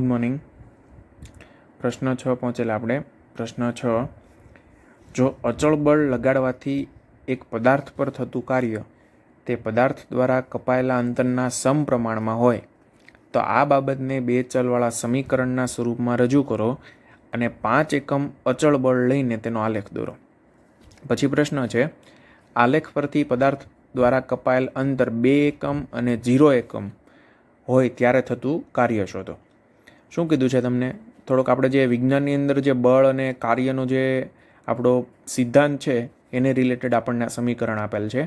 Good morning. પ્રશ્ન 6 પહોંચેલા આપણે. પ્રશ્ન 6, જો અચળ બળ લગાડવાથી એક પદાર્થ પર થતું કાર્ય તે પદાર્થ દ્વારા કપાયેલા અંતરના સમપ્રમાણમાં હોય તો આ બાબતને બે ચલવાળા સમીકરણના સ્વરૂપમાં રજૂ કરો અને 5 એકમ અચળ બળ લઈને તેનો આલેખ દોરો. પછી પ્રશ્ન છે, આલેખ પરથી પદાર્થ દ્વારા કપાયેલ અંતર 2 એકમ અને 0 એકમ હોય ત્યારે થતું કાર્ય શોધો. શું કીધું છે તમને? થોડોક આપણે જે વિજ્ઞાનની અંદર જે બળ અને કાર્યનો જે આપણો સિદ્ધાંત છે એને રિલેટેડ આપણને સમીકરણ આપેલ છે.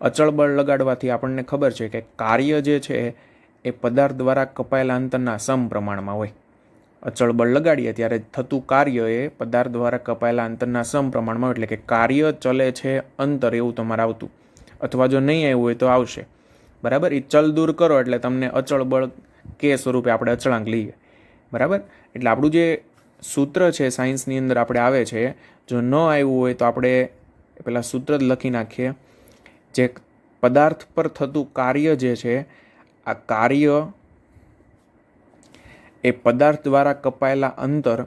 અચળ બળ લગાડવાથી આપણને ખબર છે કે કાર્ય જે છે એ પદાર્થ દ્વારા કપાયેલા અંતરના સમપ્રમાણમાં હોય. અચળ બળ લગાડીએ ત્યારે થતું કાર્ય એ પદાર્થ દ્વારા કપાયેલા અંતરના સમપ્રમાણમાં હોય, એટલે કે કાર્ય ચલે છે અંતર એવું તમારે આવતું, અથવા જો નહીં આવ્યું હોય તો આવશે. બરાબર. એ ચલ દૂર કરો એટલે તમને અચળ બળ કે સ્વરૂપે આપણે અચળાંક લઈએ. બરાબર. એટલે આપણું જે સૂત્ર છે સાયન્સની અંદર આપણે આવે છે, જો ન આવ્યું હોય તો આપણે પેલા સૂત્ર જ લખી નાખીએ. જે પદાર્થ પર થતું કાર્ય જે છે, આ કાર્ય એ પદાર્થ દ્વારા કપાયેલા અંતર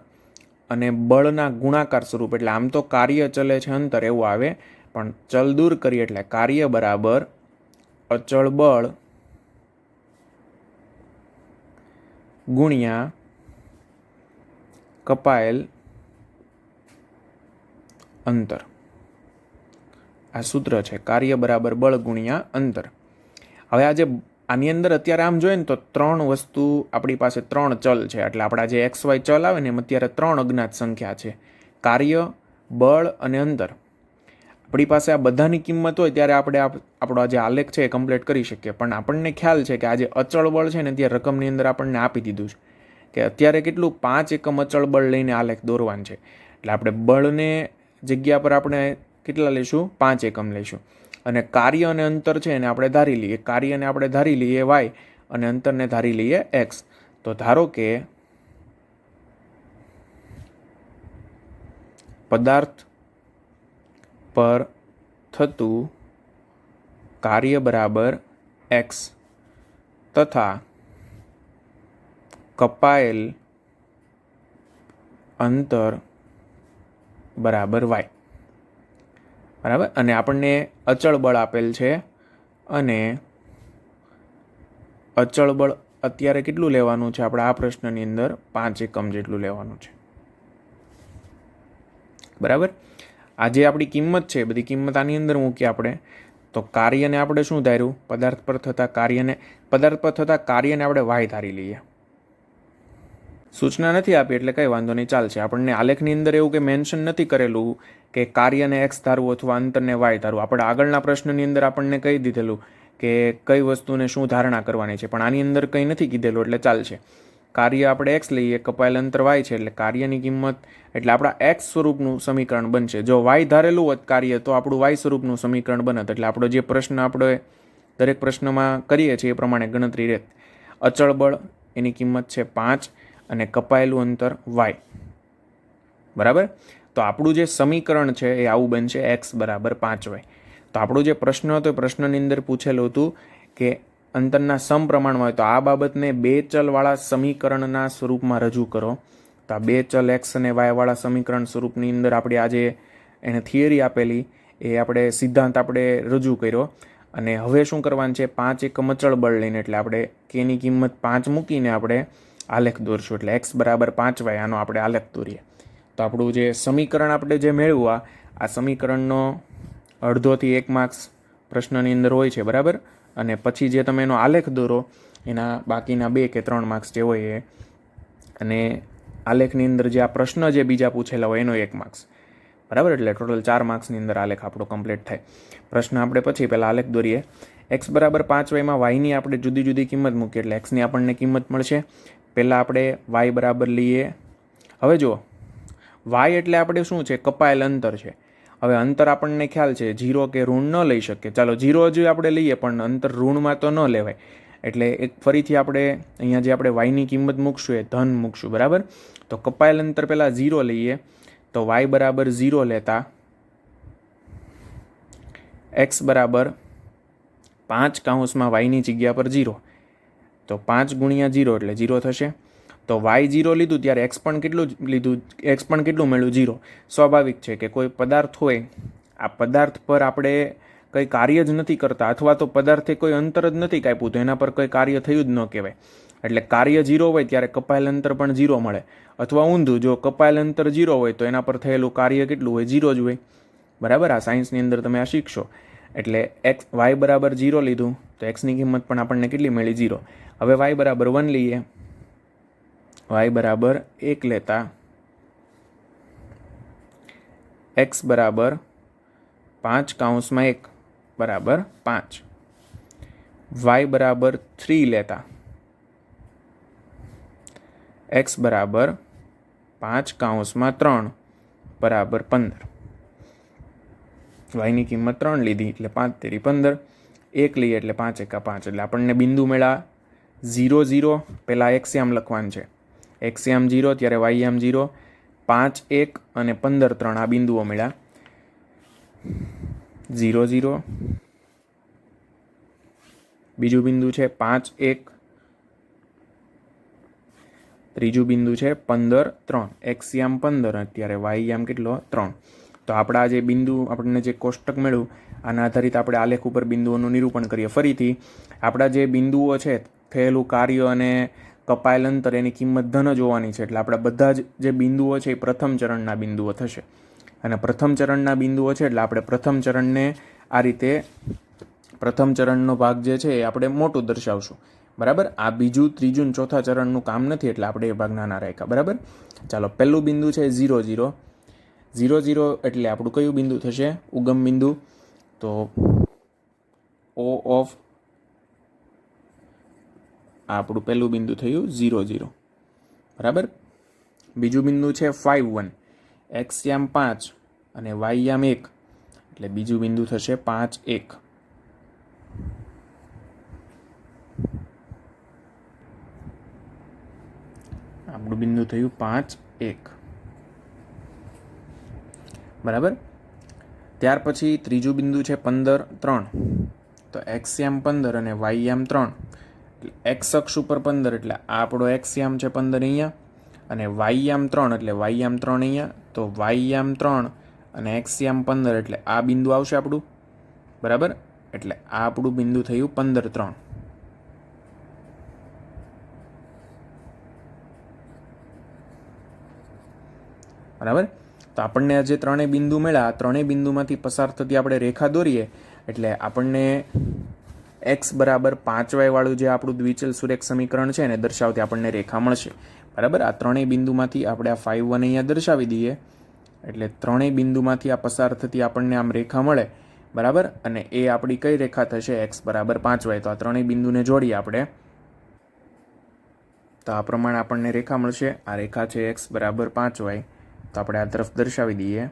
અને બળના ગુણાકાર સ્વરૂપ, એટલે આમ તો કાર્ય ચલે છે અંતર એવું આવે, પણ ચલ દૂર કરીએ એટલે કાર્ય બરાબર અચળ બળ ગુણ્યા કપાયેલ અંતર. આ સૂત્ર છે, કાર્ય બરાબર બળ ગુણ્યા અંતર. હવે આજે આની અંદર અત્યારે આમ જોઈએ ને તો 3 વસ્તુ આપણી પાસે 3 ચલ છે, એટલે આપણા જે XY ચલ આવે ને એમ અત્યારે 3 અજ્ઞાત સંખ્યા છે, કાર્ય, બળ અને અંતર. આપણી પાસે આ બધાની કિંમત હોય ત્યારે આપણે આપણો જે આલેખ છે એ કમ્પ્લીટ કરી શકીએ. પણ આપણને ખ્યાલ છે કે આ જે અચળ બળ છે ને ત્યારે રકમની અંદર આપણને આપી દીધું છે કે અત્યારે કેટલું 5 એકમ અચળ બળ લઈને આલેખ દોરવાનું છે. એટલે આપણે બળને જગ્યા પર આપણે કેટલા લઈશું? 5 એકમ લઈશું. અને કાર્ય અને અંતર છે એને આપણે ધારી લઈએ. કાર્યને આપણે ધારી લઈએ y અને અંતરને ધારી લઈએ x. તો ધારો કે પદાર્થ પર થતું કાર્ય બરાબર x તથા કપાયેલ અંતર બરાબર y. બરાબર. અને આપણને અચળ બળ આપેલ છે, અને અચળ બળ અત્યારે કેટલું લેવાનું છે આપણે આ પ્રશ્નની અંદર? 5 એકમ જેટલું લેવાનું છે. બરાબર. આ જે આપણી કિંમત છે બધી કિંમત આની અંદર મૂકીએ આપણે. તો કાર્યને આપણે શું ધાર્યું? પદાર્થ પર થતા કાર્યને આપણે y ધારી લઈએ. સૂચના નથી આપી એટલે કંઈ વાંધો નહીં, ચાલશે. આપણને આલેખની અંદર એવું કે મેન્શન નથી કરેલું કે કાર્યને x ધારવું અથવા અંતરને y ધારવું. આપણે આગળના પ્રશ્નની અંદર આપણને કહી દીધેલું કે કઈ વસ્તુને શું ધારણા કરવાની છે, પણ આની અંદર કંઈ નથી કીધેલું એટલે ચાલશે. કાર્ય આપણે x લઈએ, કપાયેલ અંતર y છે, એટલે કાર્યની કિંમત એટલે આપણા x સ્વરૂપનું સમીકરણ બનશે. જો y ધારેલું હોત કાર્ય તો આપણું y સ્વરૂપનું સમીકરણ બનત. એટલે આપણો જે પ્રશ્ન આપણે દરેક પ્રશ્નમાં કરીએ છીએ એ પ્રમાણે ગણતરી રહેત. અચળ બળ એની કિંમત છે 5 અને કપાયેલું અંતર y. બરાબર. તો આપણું જે સમીકરણ છે એ આવું બનશે, x બરાબર 5y. તો આપણો જે પ્રશ્ન હતો એ પ્રશ્નની અંદર પૂછેલું હતું કે અંતરના સમપ્રમાણમાં હોય તો આ બાબતને બે ચલવાળા સમીકરણના સ્વરૂપમાં રજૂ કરો. તો આ બે ચલ x અને y વાળા સમીકરણ સ્વરૂપની અંદર આપણે આજે એને થિયરી આપેલી એ આપણે સિદ્ધાંત આપણે રજૂ કર્યો. અને હવે શું કરવાનું છે? 5 એકમ અચળ બળ લઈને, એટલે આપણે કેની કિંમત 5 મૂકીને આપણે આલેખ દોરશું. એટલે x બરાબર 5y આનો આપણે આલેખ દોરીએ. તો આપણું જે સમીકરણ આપણે જે મેળવ્યું આ સમીકરણનો અડધોથી 1 માર્ક્સ પ્રશ્નની અંદર હોય છે. બરાબર. અને પછી જે તમે એનો આલેખ દોરો એના બાકીના 2 કે 3 માર્ક્સ જે હોય એ, અને આલેખની અંદર જે આ પ્રશ્ન જે બીજા પૂછેલા હોય એનો 1 માર્ક્સ. બરાબર. એટલે ટોટલ 4 માર્ક્સની અંદર આલેખ આપણો કમ્પ્લીટ થાય. પ્રશ્ન આપણે પછી પહેલાં આલેખ દોરીએ. x બરાબર 5yમાં yની આપણે જુદી જુદી કિંમત મૂકીએ એટલે xની આપણને કિંમત મળશે. પહેલાં આપણે y બરાબર લઈએ. હવે જુઓ, y એટલે આપણે શું છે? કપાયેલ અંતર છે. હવે અંતર આપણને ખ્યાલ છે 0 કે ઋણ ન લઈ શકીએ. ચાલો 0 જ આપણે લઈએ, પણ અંતર ઋણમાં તો ન લેવાય. એટલે એક ફરીથી આપણે અહીંયા જે આપણે yની કિંમત મૂકશું એ ધન મૂકશું. બરાબર. તો કપાયેલ અંતર પહેલાં 0 લઈએ, તો y બરાબર 0 લેતા x બરાબર 5 કૌંસમાં yની જગ્યા પર 0, તો 5 ગુણ્યા 0 એટલે 0 થશે. તો y0 લીધું ત્યારે x પણ કેટલું લીધું, x પણ કેટલું મળ્યું, 0. સ્વાભાવિક છે કે કોઈ પદાર્થ હોય, આ પદાર્થ પર આપણે કંઈ કાર્ય જ નથી કરતા, અથવા તો પદાર્થે કોઈ અંતર જ નથી કાપ્યું, તો એના પર કોઈ કાર્ય થયું જ ન કહેવાય. એટલે કાર્ય 0 હોય ત્યારે કપાયેલ અંતર પણ 0 મળે, અથવા ઊંધું, જો કપાયેલ અંતર 0 હોય તો એના પર થયેલું કાર્ય કેટલું હોય, 0 જ હોય. બરાબર, આ સાયન્સની અંદર તમે આ શીખશો. એટલે y બરાબર 0 લીધું તો xની કિંમત પણ આપણને કેટલી મળી, 0. હવે y બરાબર 1 લઈએ, y બરાબર 1 લેતા x બરાબર 5 બરાબર 5, y બરાબર 3 લેતા x બરાબર 5 બરાબર 15. yની કિંમત 3 લીધી એટલે 5 તેરી 15, 1 લઈએ એટલે 5 એકા 5, એટલે આપણને બિંદુ મળ્યા 0 0. પહેલાં એક્સયામ લખવાનું છે, એક્સયામ 0 ત્યારે yયામ 0, 5 1 અને 15 3 આ બિંદુઓ મળ્યા, 0 0. બીજું બિંદુ છે 5 1, ત્રીજું બિંદુ છે 15 3, એક્સયામ 15 અત્યારે yયામ કેટલો 3. તો આપણા જે બિંદુ, આપણને જે કોષ્ટક મળ્યું, આના આધારિત આપણે આલેખ ઉપર બિંદુઓનું નિરૂપણ કરીએ. ફરીથી આપણા જે બિંદુઓ છે, થયેલું કાર્ય અને કપાયેલ અંતર, એની કિંમત ધન જ હોવાની છે. એટલે આપણા બધા જ જે બિંદુઓ છે એ પ્રથમ ચરણના બિંદુઓ થશે, અને પ્રથમ ચરણના બિંદુઓ છે એટલે આપણે પ્રથમ ચરણને આ રીતે, પ્રથમ ચરણનો ભાગ જે છે એ આપણે મોટું દર્શાવશું. બરાબર, આ બીજું ત્રીજું ને ચોથા ચરણનું કામ નથી, એટલે આપણે એ ભાગ નાના રાખ્યા. બરાબર, ચાલો પહેલું બિંદુ છે 0 0. 0 0 એટલે આપણું કયું બિંદુ થશે, ઉગમ બિંદુ. તો O ઓફ આપણું પહેલું બિંદુ થયું 0 0. બરાબર, બીજું બિંદુ છે 5 1, એક્સયામ 5 અને yયામ 1, એટલે બીજું બિંદુ થશે 5 1. આપણું બિંદુ થયું 5 1. બરાબર, ત્યાર પછી ત્રીજું બિંદુ છે 15 3. તો એક્સયામ 15 અને yયામ 3, એટલે એક્સ અક્ષ ઉપર 15 એટલે આ આપણો એક્સયામ છે 15 અહીંયા, અને yયામ 3 એટલે yયામ 3 અહીંયા. તો yયામ 3 અને એક્સયામ 15 એટલે આ બિંદુ આવશે આપણું. બરાબર, એટલે આ આપણું બિંદુ થયું 15 3. બરાબર, તો આપણને જે ત્રણેય બિંદુ મળ્યા, આ ત્રણેય બિંદુમાંથી પસાર થતી આપણે રેખા દોરીએ એટલે આપણને x બરાબર 5y વાળું જે આપણું દ્વિચલ સુરેખ સમીકરણ છે એને દર્શાવતી આપણને રેખા મળશે. બરાબર, આ ત્રણેય બિંદુમાંથી આપણે આ 5 1 અહીંયા દર્શાવી દઈએ, એટલે ત્રણેય બિંદુમાંથી આ પસાર થતી આપણને આમ રેખા મળે. બરાબર, અને એ આપણી કઈ રેખા થશે, x બરાબર 5y. તો આ ત્રણેય બિંદુને જોડીએ આપણે, તો આ પ્રમાણે આપણને રેખા મળશે. આ રેખા છે x બરાબર 5y. તો આપણે આ તરફ દર્શાવી દઈએ,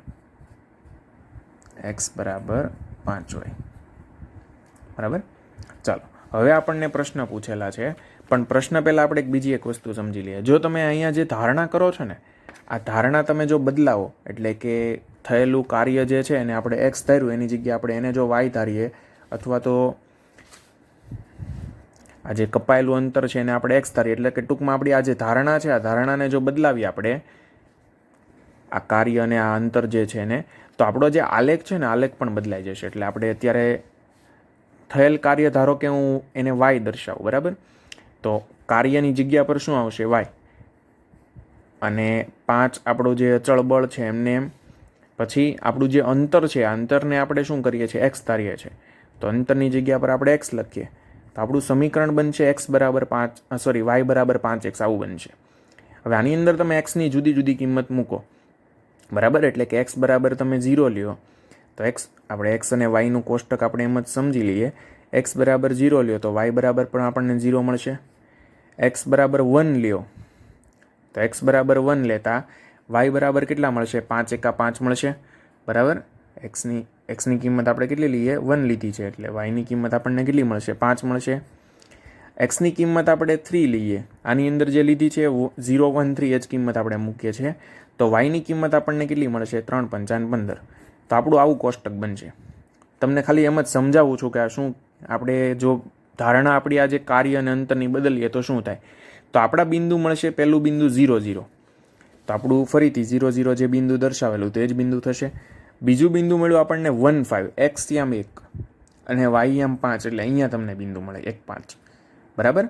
x બરાબર 5y. બરાબર, ચાલો હવે આપણને પ્રશ્ન પૂછેલા છે, પણ પ્રશ્ન પહેલાં આપણે બીજી એક વસ્તુ સમજી લઈએ. જો તમે અહીંયા જે ધારણા કરો છો ને, આ ધારણા તમે જો બદલાવો, એટલે કે થયેલું કાર્ય જે છે એને આપણે x ધાર્યું, એની જગ્યાએ આપણે એને જો y ધારીએ, અથવા તો આ જે કપાયેલું અંતર છે એને આપણે x ધારીએ, એટલે કે ટૂંકમાં આપણી આ જે ધારણા છે, આ ધારણાને જો બદલાવી આપણે, આ કાર્ય અને આ અંતર જે છે એને, તો આપણો જે આલેખ છે ને, આલેખ પણ બદલાઈ જશે. એટલે આપણે અત્યારે થયેલ કાર્ય ધારો કે હું એને y દર્શાવું. બરાબર, તો કાર્યની જગ્યા પર શું આવશે, y, અને 5 આપણું જે અચળ બળ છે એમને એમ. પછી આપણું જે અંતર છે, આ અંતરને આપણે શું કરીએ છીએ, x ધારીએ છીએ, તો અંતરની જગ્યા પર આપણે x લખીએ, તો આપણું સમીકરણ બનશે x બરાબર 5, સોરી y બરાબર 5x, આવું બનશે. હવે આની અંદર તમે xની જુદી જુદી કિંમત મૂકો. બરાબર, એટલે કે x બરાબર તમે 0 લ્યો, તો આપણે x અને yનું કોષ્ટક આપણે એમ જ સમજી લઈએ. x બરાબર 0 લ્યો તો y બરાબર પણ આપણને 0 મળશે. x બરાબર 1 લ્યો તો x બરાબર 1 લેતા y બરાબર કેટલા મળશે, 5 એકા 5 મળશે. બરાબર, xની કિંમત આપણે કેટલી લઈએ, 1 લીધી છે, એટલે yની કિંમત આપણને કેટલી મળશે, 5 મળશે. xની કિંમત આપણે 3 લઈએ, આની અંદર જે લીધી છે 0 1 3 જ કિંમત આપણે મૂકીએ છીએ, તો yની કિંમત આપણને કેટલી મળશે, 3 5 15. તો આપણું આવું કોષ્ટક બનશે. તમને ખાલી એમ જ સમજાવું છું કે આ શું, આપણે જો ધારણા આપણી આ જે કાર્ય અને અંતરની બદલીએ તો શું થાય. તો આપણા બિંદુ મળશે પહેલું બિંદુ 0 0, તો આપણું ફરીથી 0 0 જે બિંદુ દર્શાવેલું તે જ બિંદુ થશે. બીજું બિંદુ મળ્યું આપણને 1 5, એક્સ યામ 1 અને વાય યામ 5, એટલે અહીંયા તમને બિંદુ મળે 1 5, બરાબર.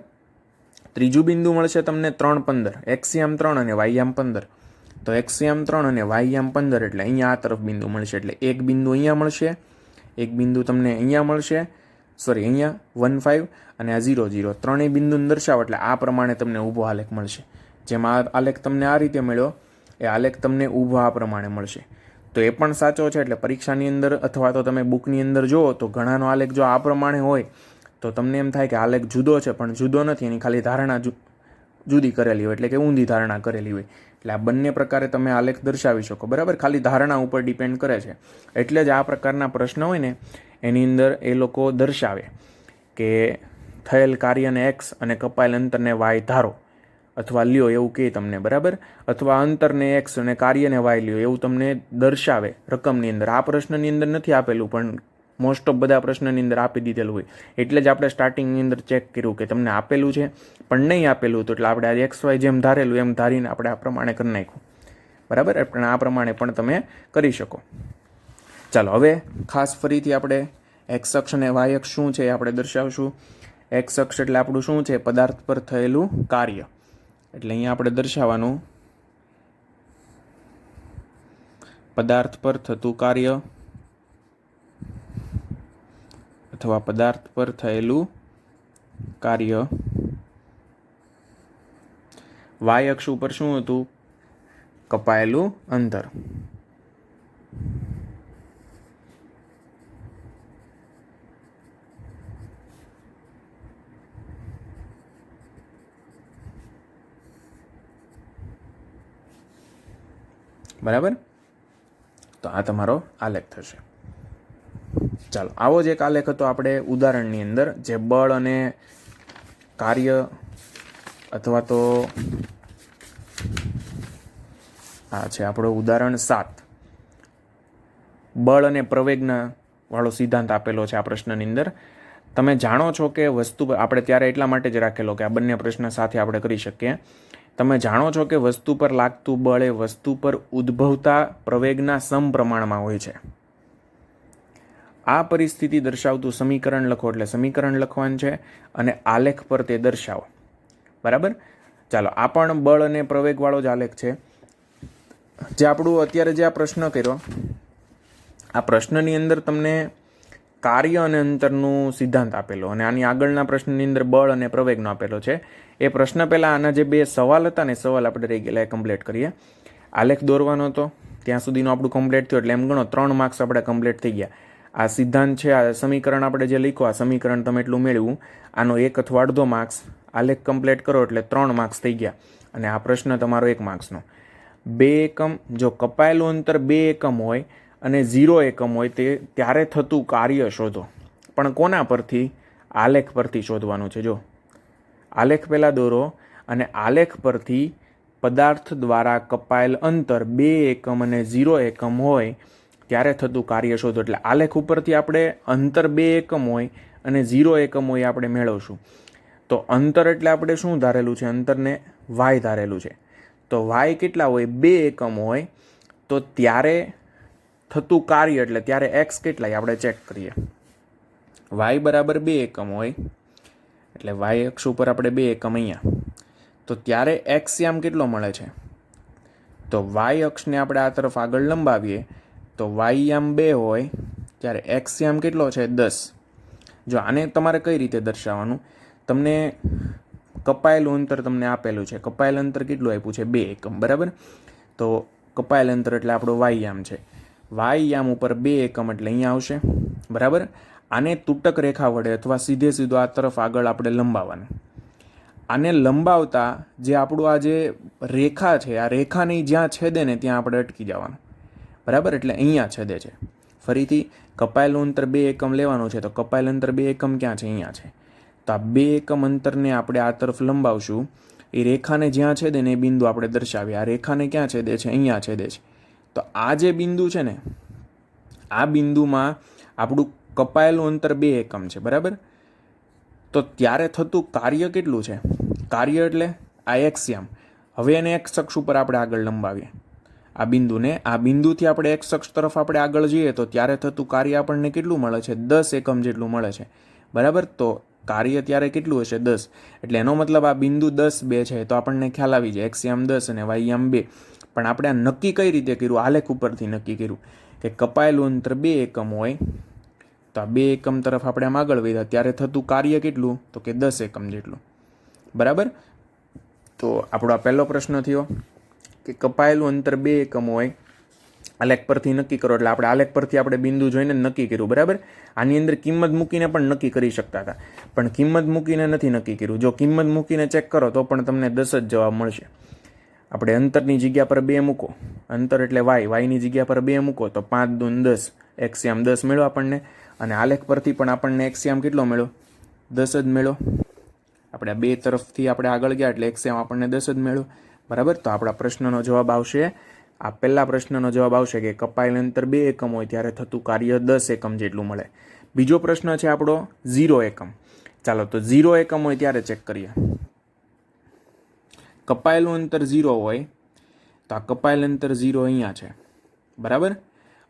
ત્રીજું બિંદુ મળશે તમને 3 15, એક્સ યામ 3 અને વાય યામ 15, તો એક્સ યામ 3 અને વાય યામ 15, એટલે અહીંયા આ તરફ બિંદુ મળશે, એટલે એક બિંદુ અહીંયા મળશે, એક બિંદુ તમને અહીંયા મળશે, સોરી અહીંયા 1 5 અને આ 0 0, ત્રણેય બિંદુને દર્શાવો એટલે આ પ્રમાણે તમને ઊભો આલેખ મળશે. જેમાં આલેખ તમને આ રીતે મળ્યો એ આલેખ તમને ઊભો આ પ્રમાણે મળશે. તો એ પણ સાચો છે, એટલે પરીક્ષાની અંદર અથવા તો તમે બુકની અંદર જુઓ તો ઘણાનો આલેખ જો આ પ્રમાણે હોય તો તમને એમ થાય કે આલેખ જુદો છે, પણ જુદો નથી, એની ખાલી ધારણા જુદી કરેલી હોય, એટલે કે ઊંધી ધારણા કરેલી હોય. એટલે આ બંને પ્રકારે તમે આલેખ દર્શાવી શકો, બરાબર. ખાલી ધારણા ઉપર ડિપેન્ડ કરે છે. એટલે જ આ પ્રકારના પ્રશ્ન હોય ને એની અંદર એ લોકો દર્શાવે કે થયેલ કાર્યને એક્સ અને કપાયેલ અંતરને વાય ધારો અથવા લ્યો એવું કહે તમને, બરાબર. અથવા અંતરને એક્સ અને કાર્યને વાય લ્યો એવું તમને દર્શાવે રકમની અંદર. આ પ્રશ્નની અંદર નથી આપેલું, પણ મોસ્ટ ઓફ બધા પ્રશ્નની અંદર આપી દીધેલું હોય. એટલે જ આપણે સ્ટાર્ટિંગની અંદર ચેક કર્યું કે તમને આપેલું છે પણ નહીં આપેલું, તો એટલે આપણે આ એક્સ વાય જેમ ધારેલું એમ ધારીને આપણે આ પ્રમાણે કરી નાખ્યું, બરાબર. પણ આ પ્રમાણે પણ તમે કરી શકો. ચાલો હવે ખાસ ફરીથી આપણે એક્સ અક્ષ અને વાય અક્ષ શું છે એ આપણે દર્શાવશું. એક્સ અક્ષ એટલે આપણું શું છે, પદાર્થ પર થયેલું કાર્ય. એટલે અહીંયા આપણે દર્શાવવાનું પદાર્થ પર થતું કાર્ય અથવા પદાર્થ પર થયેલું કાર્ય. વાય અક્ષ ઉપર શું હતું, કપાયેલું અંતર. બરાબર. તો આ તમારો આલેખ થશે. ચાલો આવો જ એક આલેખ હતો આપણે ઉદાહરણની અંદર, જે બળ અને કાર્ય અથવા તો આ છે આપણો ઉદાહરણ 7. બળ અને પ્રવેગના વાળો સિદ્ધાંત આપેલો છે આ પ્રશ્નની અંદર. તમે જાણો છો કે વસ્તુ આપણે ત્યારે એટલા માટે જ રાખેલો કે આ બંને પ્રશ્ન સાથે આપણે કરી શકીએ. તમે જાણો છો કે વસ્તુ પર લાગતું બળ એ વસ્તુ પર ઉદ્ભવતા પ્રવેગના સમપ્રમાણમાં હોય છે. આ પરિસ્થિતિ દર્શાવતું સમીકરણ લખો, એટલે સમીકરણ લખવાનું છે અને આલેખ પર તે દર્શાવો, બરાબર. ચાલો આ પણ બળ અને પ્રવેગવાળો જ આલેખ છે. જે આપણું અત્યારે જે આ પ્રશ્ન કર્યો, આ પ્રશ્નની અંદર તમને કાર્ય અને અંતરનું સિદ્ધાંત આપેલો અને આની આગળના પ્રશ્નની અંદર બળ અને પ્રવેગનો આપેલો છે. એ પ્રશ્ન પહેલાં આના જે 2 સવાલ હતા ને સવાલ આપણે રહી ગયેલા એ કમ્પ્લીટ કરીએ. આલેખ દોરવાનો હતો ત્યાં સુધીનું આપણું કમ્પ્લીટ થયું, એટલે એમ ગણો 3 માર્ક્સ આપણે કમ્પ્લીટ થઈ ગયા. આ સિદ્ધાંત છે, આ સમીકરણ આપણે જે લખ્યું આ સમીકરણ તમે એટલું મેળવ્યું, આનો 1 અથવા અડધો માર્ક્સ. આલેખ કમ્પ્લીટ કરો એટલે 3 માર્ક્સ થઈ ગયા અને આ પ્રશ્ન તમારો 1 માર્ક્સનો. 2 એકમ, જો કપાયેલું અંતર 2 એકમ હોય અને 0 એકમ હોય તે ત્યારે થતું કાર્ય શોધો. પણ કોના પરથી, આલેખ પરથી શોધવાનું છે. જો આલેખ પહેલાં દોરો અને આલેખ પરથી પદાર્થ દ્વારા કપાયેલ અંતર 2 એકમ અને 0 એકમ હોય ત્યારે થતું કાર્ય શોધો. એટલે આલેખ ઉપરથી આપણે અંતર 2 એકમ હોય અને 0 એકમ હોય આપણે મેળવશું. તો અંતર એટલે આપણે શું ધારેલું છે, અંતરને વાય ધારેલું છે. તો વાય કેટલા હોય, 2 એકમ હોય, તો ત્યારે થતું કાર્ય એટલે ત્યારે એક્સ કેટલાય આપણે ચેક કરીએ. વાય બરાબર 2 એકમ હોય એટલે વાય અક્ષ ઉપર આપણે 2 એકમ અહીંયા, તો ત્યારે એક્સ યામ કેટલો મળે છે. તો વાય અક્ષને આપણે આ તરફ આગળ લંબાવીએ તો વાય યામ 2 હોય ત્યારે એક્સ યામ કેટલો છે 10. જો આને તમારે કઈ રીતે દર્શાવવાનું, તમને કપાયેલું અંતર તમને આપેલું છે, કપાયેલ અંતર કેટલું આપ્યું છે 2 એકમ, બરાબર. તો કપાયેલ અંતર એટલે આપણો વાય યામ છે. વાય યામ ઉપર 2 એકમ એટલે અહીંયા આવશે, બરાબર. આને તૂટક રેખા વડે અથવા સીધે સીધો આ તરફ આગળ આપણે લંબાવવાનું. આને લંબાવતા જે આપણું આ જે રેખા છે, આ રેખાની જ્યાં છેદે ને ત્યાં આપણે અટકી જવાનું, બરાબર. એટલે અહીંયા છેદે છે. ફરીથી કપાયેલું અંતર 2 એકમ લેવાનું છે, તો કપાયેલ અંતર 2 એકમ ક્યાં છે, અહીંયા છે. તો આ 2 એકમ અંતરને આપણે આ તરફ લંબાવશું. એ રેખાને જ્યાં છેદે ને એ બિંદુ આપણે દર્શાવીએ. આ રેખાને ક્યાં છેદે છે, અહીંયા છેદે છે. તો આ જે બિંદુ છે ને, આ બિંદુમાં આપણું કપાયેલું અંતર 2 એકમ છે, બરાબર. તો ત્યારે થતું કાર્ય કેટલું છે, કાર્ય એટલે આ એક્સયામ. હવે એને એક્સ અક્ષ ઉપર આપણે આગળ લંબાવીએ આ બિંદુને. આ બિંદુથી આપણે એક્સ અક્ષ તરફ આપણે આગળ જઈએ તો ત્યારે થતું કાર્ય આપણને કેટલું મળે છે? 10 એકમ જેટલું મળે છે. બરાબર. તો કાર્ય ત્યારે કેટલું હશે? 10. એટલે એનો મતલબ આ બિંદુ 10, 2 છે તો આપણને ખ્યાલ આવી જાય એક્સયામ 10 અને વાયયામ 2. પણ આપણે આ નક્કી કઈ રીતે કર્યું? આલેખ ઉપરથી નક્કી કર્યું કે કપાયેલું અંતર 2 એકમ હોય તો આ 2 એકમ તરફ આપણે આમ આગળ વધ્યા ત્યારે થતું કાર્ય કેટલું? તો કે 10 એકમ જેટલું. બરાબર. તો આપણો આ પહેલો પ્રશ્ન થયો કે કપાયેલું અંતર 2 એકમ હોય, આલેખ પરથી નક્કી કરો. એટલે આપણે આલેખ પરથી આપણે બિંદુ જોઈને નક્કી કર્યું. બરાબર. આની અંદર કિંમત મૂકીને પણ નક્કી કરી શકતા હતા, પણ કિંમત મૂકીને નથી નક્કી કર્યું. જો કિંમત મૂકીને ચેક કરો તો પણ તમને 10 જ જવાબ મળશે. આપણે અંતરની જગ્યા પર 2 મૂકો, અંતર એટલે વાયની જગ્યા પર 2 મૂકો તો 5 દૂન 10, એક્સયામ 10 મળ્યો આપણને. અને આલેખ પરથી પણ આપણને એક્સયામ કેટલો મળ્યો? 10 જ મળ્યો. આપણે 2 તરફથી આપણે આગળ ગયા એટલે એક્સયામ આપણને 10 જ મળ્યો. બરાબર. તો આપણા પ્રશ્નનો જવાબ આવશે, આ પહેલા પ્રશ્નનો જવાબ આવશે કે કપાયેલ અંતર 2 એકમ હોય ત્યારે થતું કાર્ય 10 એકમ જેટલું મળે. બીજો પ્રશ્ન છે આપણો 0 એકમ. ચાલો તો 0 એકમ હોય ત્યારે ચેક કરીએ. કપાયેલું અંતર 0 હોય તો આ કપાયેલ અંતર 0 અહીંયા છે. બરાબર.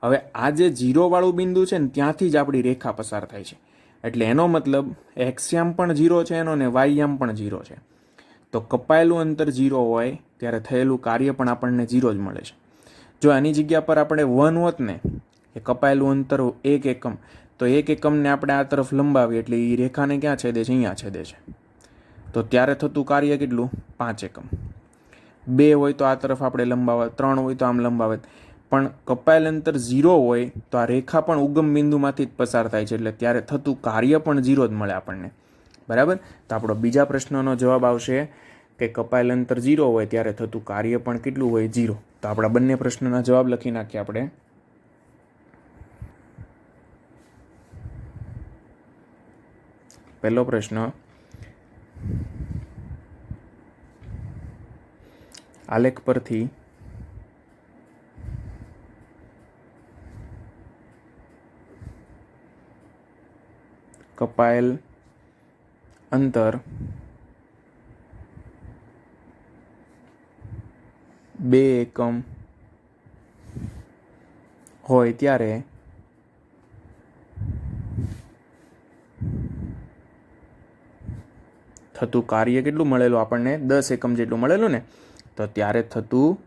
હવે આ જે 0 વાળું બિંદુ છે ને ત્યાંથી જ આપણી રેખા પસાર થાય છે. એટલે એનો મતલબ એક્સયામ પણ 0 છે એનો ને વાયયામ પણ 0 છે. તો કપાયેલું અંતર 0 હોય ત્યારે થયેલું કાર્ય પણ આપણને 0 જ મળે છે. જો આની જગ્યા પર આપણે 1 હોત ને કે કપાયેલું અંતર 1 એકમ, તો 1 એકમને આપણે આ તરફ લંબાવીએ એટલે એ રેખાને ક્યાં છેદે છે? અહીંયા છેદે છે. તો ત્યારે થતું કાર્ય કેટલું? 5 એકમ. 2 હોય તો આ તરફ આપણે લંબાવત, 3 હોય તો આમ લંબાવત. પણ કપાયેલ અંતર 0 હોય તો આ રેખા પણ ઉગમ બિંદુમાંથી જ પસાર થાય છે એટલે ત્યારે થતું કાર્ય પણ 0 જ મળે આપણને. બરાબર. તો આપણો બીજા પ્રશ્નનો જવાબ આવશે કે કપાયેલ અંતર 0 હોય ત્યારે થતું કાર્ય પણ કેટલું હોય? 0. તો આપણા બંને પ્રશ્નના જવાબ લખી નાખીએ આપણે. પહેલો પ્રશ્ન, આલેખ પરથી કપાયેલ અંતર 2 એકમ હોય ત્યારે થતું કાર્ય કેટલું મળેલું આપણને? 10 એકમ જેટલું મળેલું ને. તો ત્યારે થતું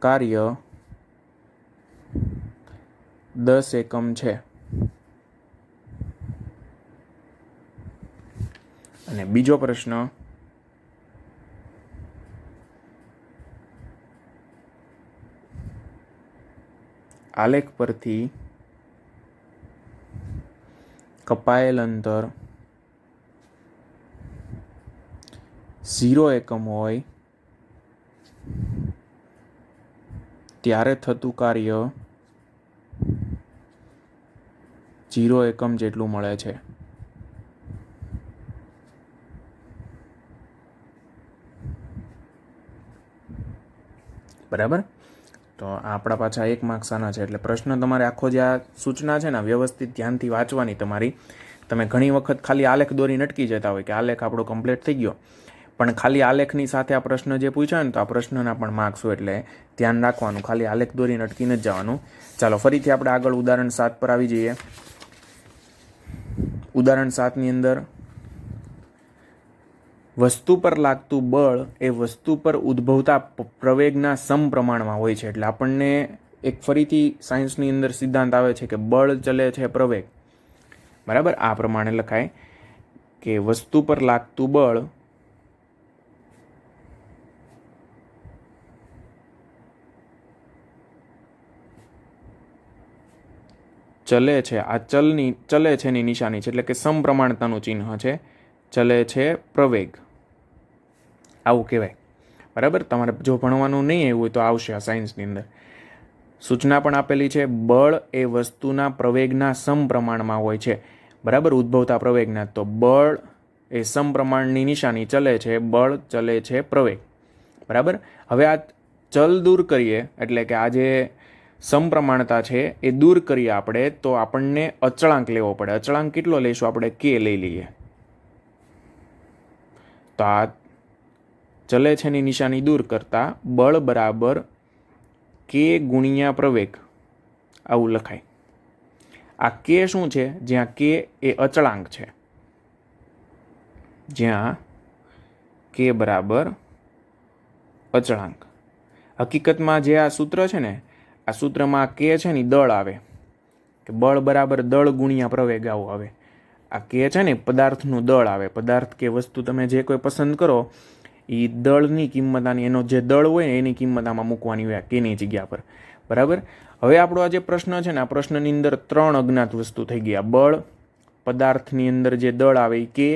કાર્ય 10 એકમ છે. અને બીજો પ્રશ્ન, આલેખ પરથી કપાયેલ અંતર 0 એકમ હોય ત્યારે થતું કાર્ય 0 એકમ જેટલું મળે છે. બરાબર. તો આપણા પાછા 1 માર્ક્સ આના છે. એટલે પ્રશ્ન તમારે આખો જે આ સૂચના છે ને વ્યવસ્થિત ધ્યાનથી વાંચવાની તમારી. તમે ઘણી વખત ખાલી આલેખ દોરીને અટકી જતા હોય કે આલેખ આપણો કમ્પ્લીટ થઈ ગયો, પણ ખાલી આલેખની સાથે આ પ્રશ્ન જે પૂછ્યા ને તો આ પ્રશ્નના પણ માર્ક્સ હોય એટલે ધ્યાન રાખવાનું. ખાલી આલેખ દોરીને અટકીને જ જવાનું. ચાલો ફરીથી આપણે આગળ ઉદાહરણ 7 પર આવી જઈએ. ઉદાહરણ 7ની અંદર વસ્તુ પર લાગતું બળ એ વસ્તુ પર ઉદ્ભવતા પ્રવેગના સમપ્રમાણમાં હોય છે. એટલે આપણને એક ફરીથી સાયન્સની અંદર સિદ્ધાંત આવે છે કે બળ ચલે છે પ્રવેગ. બરાબર. આ પ્રમાણે લખાય કે વસ્તુ પર લાગતું બળ ચલે છે. આ ચલે છે ની નિશાની છે એટલે કે સમપ્રમાણતાનું ચિહ્ન છે. ચલે છે પ્રવેગ, આવું કહેવાય. બરાબર. તમારે જો ભણવાનું નહીં આવ્યું હોય તો આવશે આ સાયન્સની અંદર. સૂચના પણ આપેલી છે, બળ એ વસ્તુના પ્રવેગના સમપ્રમાણમાં હોય છે. બરાબર. ઉદ્ભવતા પ્રવેગના. તો બળ એ સમપ્રમાણની નિશાની ચલે છે, બળ ચલે છે પ્રવેગ. બરાબર. હવે આ ચલ દૂર કરીએ એટલે કે આ જે સમપ્રમાણતા છે એ દૂર કરીએ આપણે તો આપણને અચળાંક લેવો પડે. અચળાંક કેટલો લઈશું આપણે? કે લઈ લઈએ. તો આ ચલે છે ની નિશાની દૂર કરતા બળ બરાબર કે ગુણ્યા પ્રવેગ આવું લખાય. આ કે શું છે? જ્યાં કે એ અચળાંક છે, જ્યાં કે બરાબર અચળાંક. હકીકતમાં જે આ સૂત્ર છે ને, આ સૂત્રમાં કે છે ને દળ આવે, કે બળ બરાબર દળ ગુણ્યા પ્રવેગ આવું આવે. આ કે છે ને પદાર્થનું દળ આવે. પદાર્થ કે વસ્તુ તમે જે કોઈ પસંદ કરો એ દળની કિંમત આની, એનો જે દળ હોય ને એની કિંમત આમાં મૂકવાની હોય કેની જગ્યા પર. બરાબર. હવે આપણો આ જે પ્રશ્ન છે ને, આ પ્રશ્નની અંદર 3 અજ્ઞાત વસ્તુ થઈ ગયા. બળ, પદાર્થની અંદર જે દળ આવે એ કે,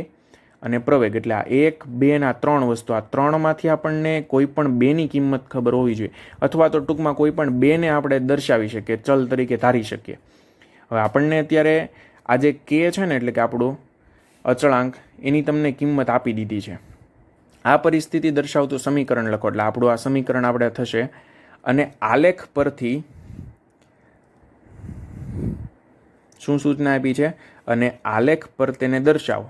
અને પ્રવેગ. એટલે આ 1, 2 ના 3 વસ્તુ. આ 3માંથી આપણને કોઈ પણ 2ની કિંમત ખબર હોવી જોઈએ, અથવા તો ટૂંકમાં કોઈ પણ 2ને આપણે દર્શાવી શકીએ, ચલ તરીકે ધારી શકીએ. હવે આપણને અત્યારે આ જે કે છે ને, એટલે કે આપણું અચળાંક, એની તમને કિંમત આપી દીધી છે. આ પરિસ્થિતિ દર્શાવતું સમીકરણ લખો. એટલે આપણું આ સમીકરણ આપણે થશે. અને આલેખ પરથી શું સૂચના આપી છે? અને આલેખ પર તેને દર્શાવો.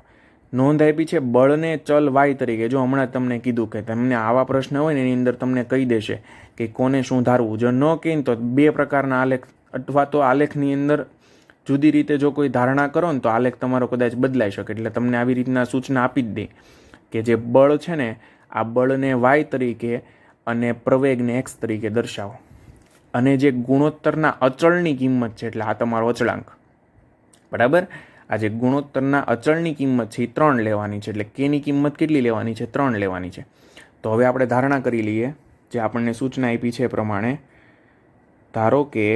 નોંધ આપી છે બળને ચલ વાય તરીકે. જો હમણાં તમને કીધું કે તમને આવા પ્રશ્ન હોય ને એની અંદર તમને કહી દેશે કે કોને શું ધારવું. જો ન કહે તો 2 પ્રકારના આલેખ, અથવા તો આલેખની અંદર જુદી રીતે જો કોઈ ધારણા કરો ને તો આલેખ તમારો કદાચ બદલાઈ શકે. એટલે તમને આવી રીતના સૂચના આપી જ દે કે જે બળ છે ને, આ બળને વાય તરીકે અને પ્રવેગને એક્સ તરીકે દર્શાવો. અને જે ગુણોત્તરના અચળની કિંમત છે, એટલે આ તમારો અચળાંક. બરાબર. આ જે ગુણોત્તરના અચળની કિંમત છે એ 3 લેવાની છે. એટલે કેની કિંમત કેટલી લેવાની છે? 3 લેવાની છે. તો હવે આપણે ધારણા કરી લઈએ જે આપણને સૂચના આપી છે એ પ્રમાણે. ધારો કે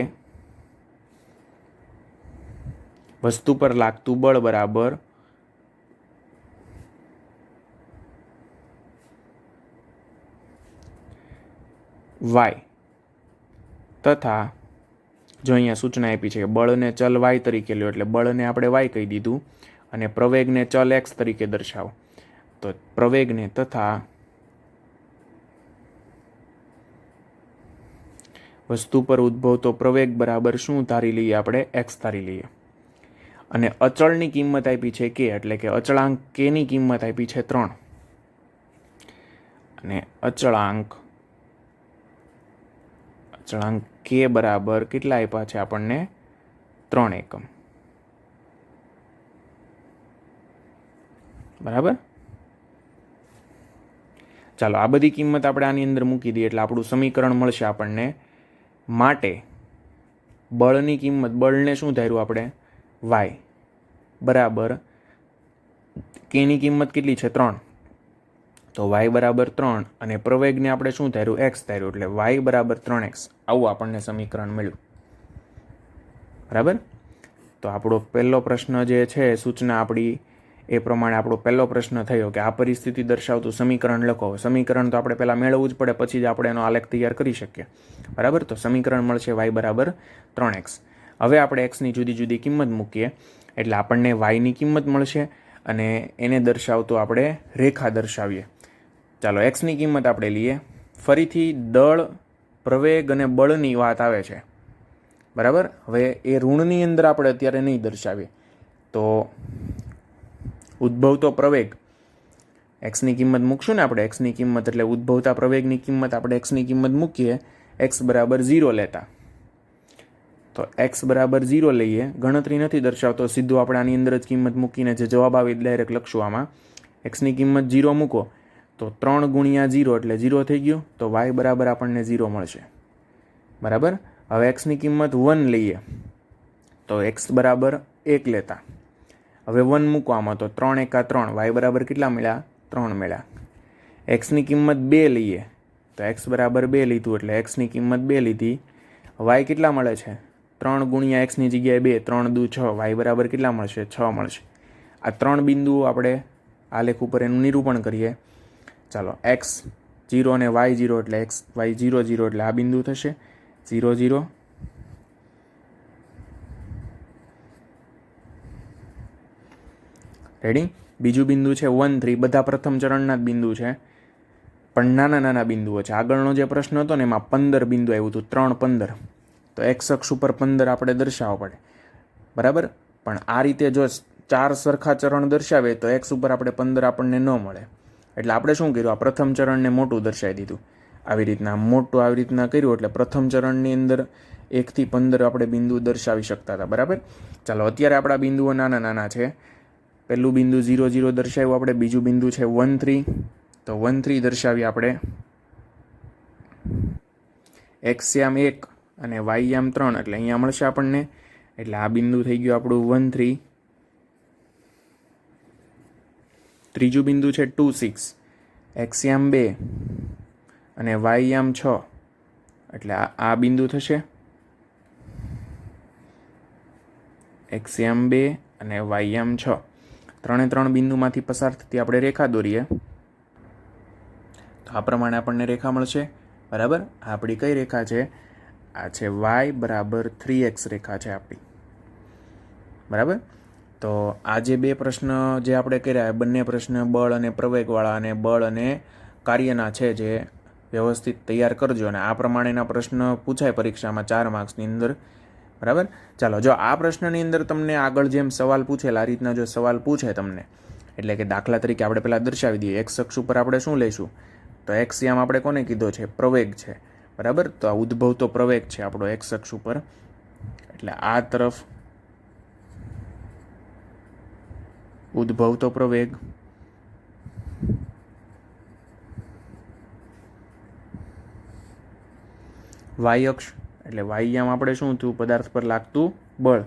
વસ્તુ પર લાગતું બળ બરાબર વાય, તથા જો અહીંયા સૂચના આપી છે કે બળને ચલ વાય તરીકે લ્યો, એટલે બળને આપણે વાય કહી દીધું, અને પ્રવેગને ચલ એક્સ તરીકે દર્શાવો. તો પ્રવેગને તથા વસ્તુ પર ઉદ્ભવતો પ્રવેગ બરાબર શું ધારી લઈએ આપણે? એક્સ ધારી લઈએ. અને અચળની કિંમત આપી છે કે, એટલે કે અચળાંક કેની કિંમત આપી છે 3. અને અચળાંક કે બરાબર કેટલા આપ્યા છે આપણને? 3 એકમ. બરાબર. ચાલો આ બધી કિંમત આપણે આની અંદર મૂકી દઈએ એટલે આપણું સમીકરણ મળશે આપણને. માટે બળની કિંમત, બળને શું ધાર્યું આપણે? વાય બરાબર કેની કિંમત કેટલી છે? 3. તો વાય બરાબર 3, અને પ્રવેગને આપણે શું ધાર્યું? એક્સ ધાર્યું. એટલે વાય બરાબર 3x. આવું આપણને સમીકરણ મળ્યું. બરાબર. તો આપણો પહેલો પ્રશ્ન જે છે, સૂચના આપણી એ પ્રમાણે આપણો પહેલો પ્રશ્ન થયો કે આ પરિસ્થિતિ દર્શાવતું સમીકરણ લખો. સમીકરણ તો આપણે પહેલાં મેળવવું જ પડે, પછી જ આપણે એનો આલેખ તૈયાર કરી શકીએ. બરાબર. તો સમીકરણ મળશે વાય બરાબર 3x. હવે આપણે એક્સની જુદી જુદી કિંમત મૂકીએ એટલે આપણને વાયની કિંમત મળશે, અને એને દર્શાવતું આપણે રેખા દર્શાવીએ. ચાલો એક્સની કિંમત આપણે લઈએ. ફરીથી દળ, પ્રવેગ અને બળની વાત આવે છે. બરાબર. હવે એ ઋણની અંદર આપણે અત્યારે નહીં દર્શાવીએ. તો ઉદ્ભવતો પ્રવેગ, એક્સની કિંમત મૂકશું ને આપણે. એક્સની કિંમત એટલે ઉદ્ભવતા પ્રવેગની કિંમત આપણે એક્સની કિંમત મૂકીએ, એક્સ બરાબર 0 લેતા. તો એક્સ બરાબર 0 લઈએ. ગણતરી નથી દર્શાવતો, સીધું આપણે આની અંદર જ કિંમત મૂકીને જે જવાબ આવે ડાયરેક્ટ લખશું આમાં. એક્સની કિંમત 0 મૂકો તો 3 ગુણ્યા 0 એટલે 0 થઈ ગયું. તો વાય બરાબર આપણને 0 મળશે. બરાબર. હવે એક્સની કિંમત 1 લઈએ તો એક્સ બરાબર 1 લેતા. હવે 1 મૂકવામાં તો 3 એકા 3, વાય બરાબર કેટલા મળ્યા? 3 મળ્યા. એક્સની કિંમત 2 લઈએ તો એક્સ બરાબર 2 લીધું, એટલે એક્સની કિંમત 2 લીધી. વાય કેટલા મળે છે? 3 ગુણ્યા એક્સની જગ્યાએ 2, 3 દુ 6, વાય બરાબર કેટલા મળશે? 6 મળશે. આ 3 બિંદુઓ આપણે આલેખ ઉપર એનું નિરૂપણ કરીએ. ચાલો એક્સ 0 અને વાય 0 એટલે એક્સ વાય 0 0 એટલે આ બિંદુ થશે 0 0. રેડી. બીજું બિંદુ છે 1 3. બધા પ્રથમ ચરણના જ બિંદુ છે, પણ નાના નાના બિંદુઓ છે. આગળનો જે પ્રશ્ન હતો ને એમાં 15 બિંદુ આવ્યું હતું, 3 15. તો એક્સ અક્ષ ઉપર 15 આપણે દર્શાવવા પડે. બરાબર. પણ આ રીતે જો 4 સરખા ચરણ દર્શાવે તો એક્સ ઉપર આપણે 15 આપણને ન મળે. એટલે આપણે શું કર્યું, આ પ્રથમ ચરણને મોટું દર્શાવી દીધું, આવી રીતના મોટું આવી રીતના કર્યું. એટલે પ્રથમ ચરણની અંદર 1 થી 15 આપણે બિંદુ દર્શાવી શકતા હતા. બરાબર. ચાલો અત્યારે આપણા બિંદુઓ નાના નાના છે. પહેલું બિંદુ 0 0 દર્શાવ્યું આપણે, બીજું બિંદુ છે 1 3. તો 1 3 દર્શાવી આપણે x યામ 1 અને y યામ 3, એટલે અહીંયા મળશે આપણને. એટલે આ બિંદુ થઈ ગયું આપણું 1 3. ત્રીજું બિંદુ છે 2 6, x યામ 2 અને y યામ 6, એટલે આ બિંદુ થશે. x યામ 2 અને y યામ 6. ત્રણે ત્રણ બિંદુમાંથી પસાર થતી આપણે રેખા દોરીએ તો આ પ્રમાણે આપણને રેખા મળશે. બરાબર. આ આપણી કઈ રેખા છે? આ છે y બરાબર 3x રેખા છે આપણી. બરાબર. તો આ જે બે પ્રશ્ન જે આપણે કર્યા, બંને પ્રશ્ન બળ અને પ્રવેગવાળા અને બળ અને કાર્યના છે, જે વ્યવસ્થિત તૈયાર કરજો. અને આ પ્રમાણેના પ્રશ્ન પૂછાય પરીક્ષામાં 4 માર્ક્સની અંદર. બરાબર. ચાલો, જો આ પ્રશ્નની અંદર તમને આગળ જેમ સવાલ પૂછેલા આ રીતના જો સવાલ પૂછે તમને, એટલે કે દાખલા તરીકે આપણે પહેલાં દર્શાવી દઈએ. એક્સ અક્ષ ઉપર આપણે શું લઈશું? તો એક્સ યામ આપણે કોને કીધો છે? પ્રવેગ છે. બરાબર. તો આ ઉદ્ભવતો પ્રવેગ છે આપણો એક્સ અક્ષ ઉપર. એટલે આ તરફ ઉદ્ભવતો પ્રવેગ, વાય અક્ષ એટલે વાય યામ આપણે શું થયું? પદાર્થ પર લાગતું બળ.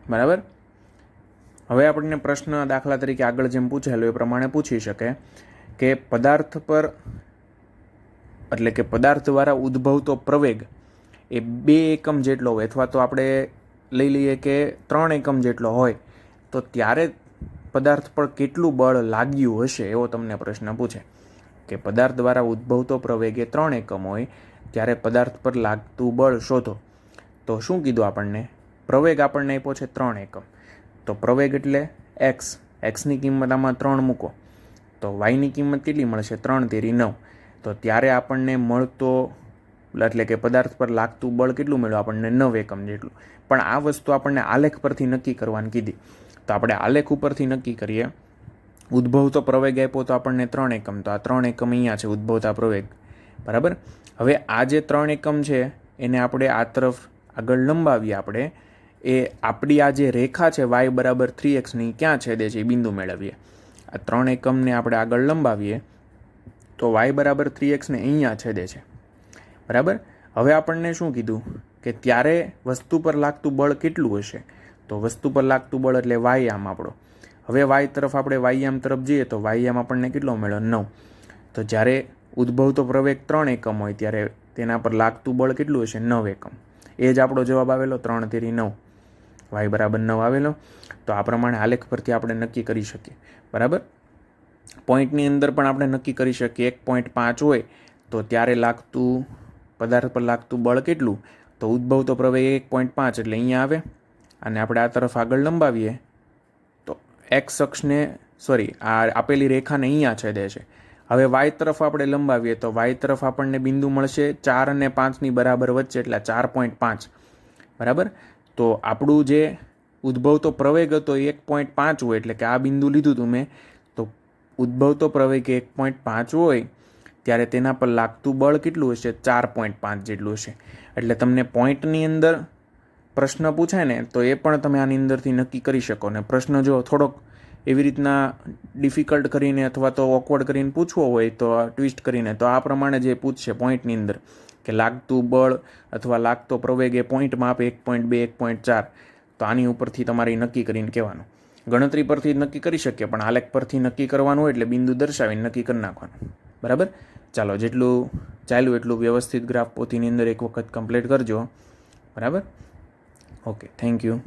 બરાબર. હવે આપણને પ્રશ્ન દાખલા તરીકે આગળ જેમ પૂછેલો એ પ્રમાણે પૂછી શકે કે પદાર્થ પર, એટલે કે પદાર્થ દ્વારા ઉદ્ભવતો પ્રવેગ એ 2 એકમ જેટલો હોય, અથવા તો આપણે લઈ લઈએ કે 3 એકમ જેટલો હોય, તો ત્યારે પદાર્થ પર કેટલું બળ લાગ્યું હશે, એવો તમને પ્રશ્ન પૂછે. કે પદાર્થ દ્વારા ઉદ્ભવતો પ્રવેગ એ 3 એકમ હોય, ત્યારે પદાર્થ પર લાગતું બળ શોધો. તો શું કીધું આપણને? પ્રવેગ આપણને આપ્યો છે 3 એકમ. તો પ્રવેગ એટલે એક્સ, એક્સની કિંમત આમાં 3 મૂકો તો વાયની કિંમત કેટલી મળશે? 3 તેરી 9. તો ત્યારે આપણને મળતો, એટલે કે પદાર્થ પર લાગતું બળ કેટલું મળ્યું આપણને? 9 એકમ જેટલું. પણ આ વસ્તુ આપણને આલેખ પરથી નક્કી કરવાની કીધી. તો આપણે આલેખ ઉપરથી નક્કી કરીએ. ઉદ્ભવતો પ્રવેગ આપ્યો તો આપણને 3 એકમ, તો આ 3 એકમ અહીંયા છે ઉદ્ભવતા પ્રવેગ. બરાબર. હવે આ જે 3 એકમ છે એને આપણે આ તરફ આગળ લંબાવીએ. આપણે એ આપણી આ જે રેખા છે y બરાબર 3x ક્યાં છેદે છે એ બિંદુ મેળવીએ. આ 3 એકમને આપણે આગળ લંબાવીએ તો y બરાબર 3x અહીંયા છેદે છે. બરાબર. હવે આપણને શું કીધું કે ત્યારે વસ્તુ પર લાગતું બળ કેટલું હશે? તો વસ્તુ પર લાગતું બળ એટલે y આમ આપણો. હવે y તરફ આપણે y આમ તરફ જઈએ તો y આમ આપણને કેટલો મળ્યો? 9. તો જ્યારે ઉદ્ભવતો પ્રવેગ 3 એકમ હોય ત્યારે તેના પર લાગતું બળ કેટલું હશે? 9 એકમ. એ જ આપણો જવાબ આવેલો, 3 તેરી 9, y બરાબર 9 આવેલો. તો આ પ્રમાણે આલેખ પરથી આપણે નક્કી કરી શકીએ. બરાબર. પોઈન્ટની અંદર પણ આપણે નક્કી કરી શકીએ. 1.5 હોય તો ત્યારે લાગતું, પદાર્થ પર લાગતું બળ કેટલું? તો ઉદ્ભવતો પ્રવેગ 1.5 એટલે અહીંયા આવે. અને આપણે આ તરફ આગળ લંબાવીએ તો એક્સ અક્ષને, આ આપેલી રેખાને અહીંયા છેદે છે. હવે y તરફ આપણે લંબાવીએ તો y તરફ આપણને બિંદુ મળશે 4 અને 5ની બરાબર વચ્ચે, એટલે 4.5. બરાબર. તો આપણું જે ઉદ્ભવતો પ્રવેગ હતો એ 1.5 હોય, એટલે કે આ બિંદુ લીધું હતું મેં. તો ઉદ્ભવતો પ્રવેગ 1.5 હોય ત્યારે તેના પર લાગતું બળ કેટલું હશે? 4.5 જેટલું હશે. એટલે તમને પોઈન્ટની અંદર પ્રશ્ન પૂછાય ને તો એ પણ તમે આની અંદરથી નક્કી કરી શકો. ને પ્રશ્ન જો થોડોક એવી રીતના ડિફિકલ્ટ કરીને અથવા તો ઓકવર્ડ કરીને પૂછવો હોય તો ટ્વિસ્ટ કરીને, તો આ પ્રમાણે જે પૂછશે પોઈન્ટની અંદર કે લાગતું બળ અથવા લાગતો પ્રવેગ એ પોઈન્ટમાં આપે 1.2 1.4, તો આની ઉપરથી તમારે નક્કી કરીને કહેવાનું. ગણતરી પરથી નક્કી કરી શકીએ, પણ આલેખ પરથી નક્કી કરવાનું હોય એટલે બિંદુ દર્શાવીને નક્કી કરી નાખવાનું. બરાબર. ચાલો, જેટલું ચાલ્યું એટલું વ્યવસ્થિત ગ્રાફ પોથીની અંદર એક વખત કમ્પ્લીટ કરજો. બરાબર. Okay, thank you.